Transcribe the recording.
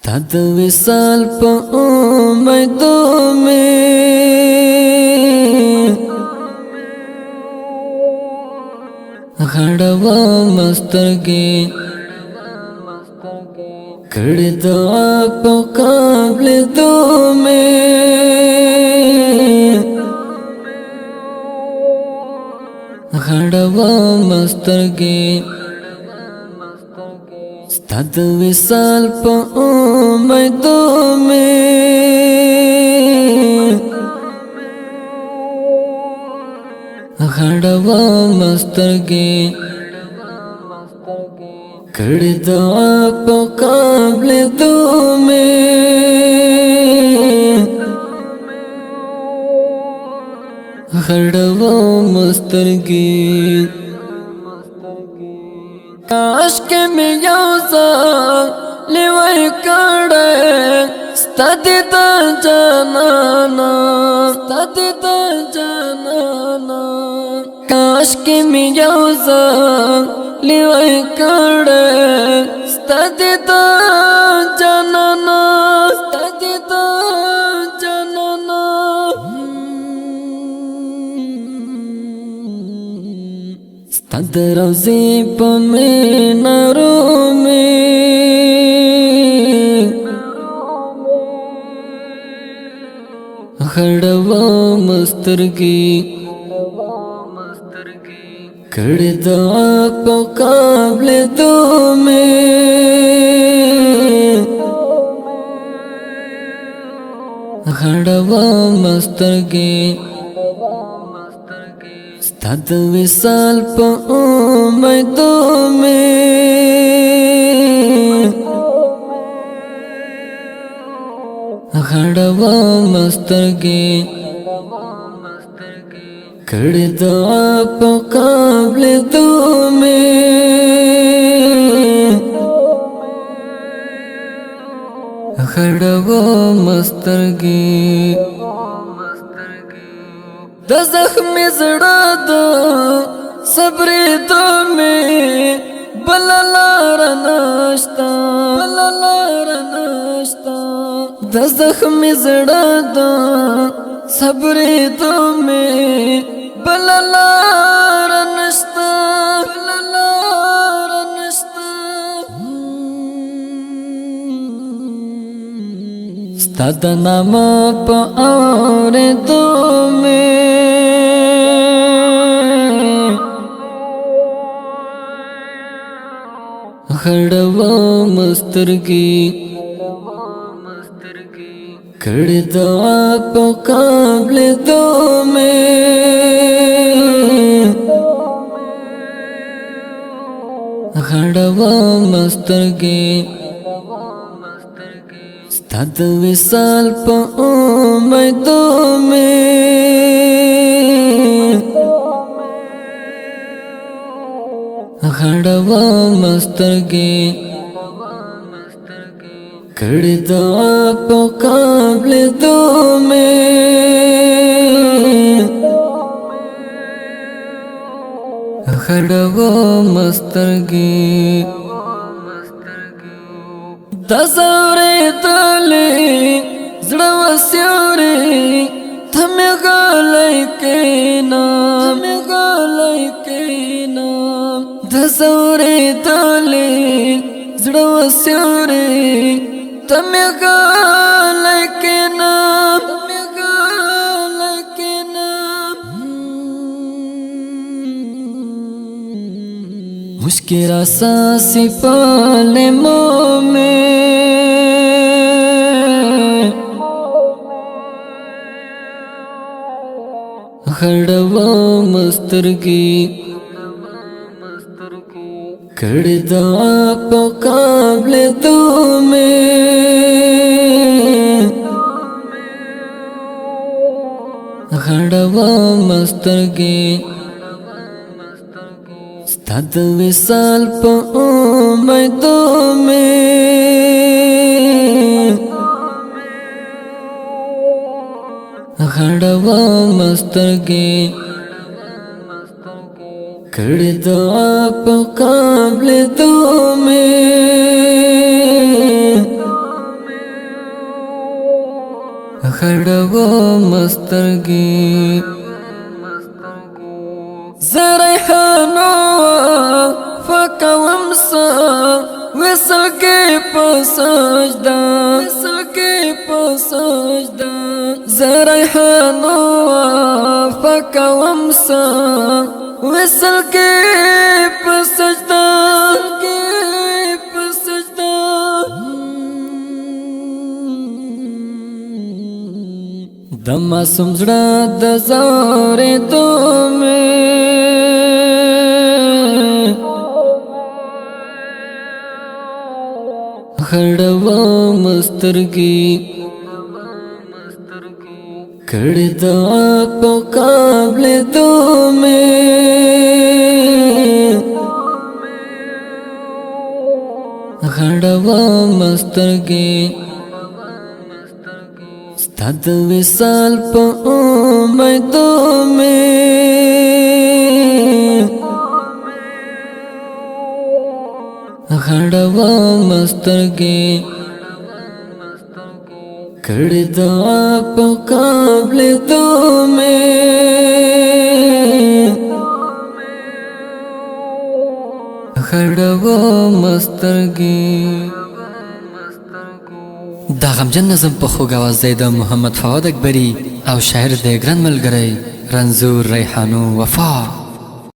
ستاد وصال په امیدو میں غړوا مسترګې کړي دعا په قبل دو میں غړوا مسترګې ستاد وصال په امیدو میں غړوا مسترګې کړي دعا په قبل دو میں غړوا مسترګې کاش کې مې یو ځل لیوي کړه ستاد د جانانا ستاد د جانانا کاش کې مې یو ځل لیوي کړه ستاد د جانانا ستاد د جانانا ستاد روزي په منارو میں غړوا مسترګې کړي دعا په قبل دو میں غړوا مسترګې ستاد وصال په امیدو میں غړوا مسترګې کړي دعا په قبل دو میں غړوا مسترګې د زخم زړه د صبر دو میں بل لار نشتا بل لار نشتا د زخم زړه د صبر دو میں بل لار نشتا بل لار نشتا ستاد نام په اورېدو میں غړوا مسترګې کړي دعا په قبل دو میں غړوا مسترګې ستاد وصال په امیدو میں غړوا مسترګې کړي دعا په قبل دو میں غړوا مسترګې د زورې تلې زړه وسیورې تمه غلې کینا تمه غلې کینا د زورې تلې زړه وسیورې تمه غلې کینا تمه غلې کینا مشکل اساسی پاله مومن غړوا مسترګې کړي دعا په قبل دو میں غړوا مسترګې ستاد وصال په امیدو میں غړوا مسترګې کړي دعا په قبل دو میں خړو مسترګي زریحانو فکوم سا وصل کې پسجدا زریحانو فکوم سا وصل کې پسجدا د معصوم زړه د زورې دومې خړو مسترګي کړي د په قابل دومې خړو مسترګي ستاد وصال په امیدو میں غړوا مسترګي کړي دعا په قابل دو میں غړوا مسترګي دا غمجن نظم په خوږ आवाज د محمد فؤاد اکبری او شاعر د ګران ملګری رنزور ریحانو وفا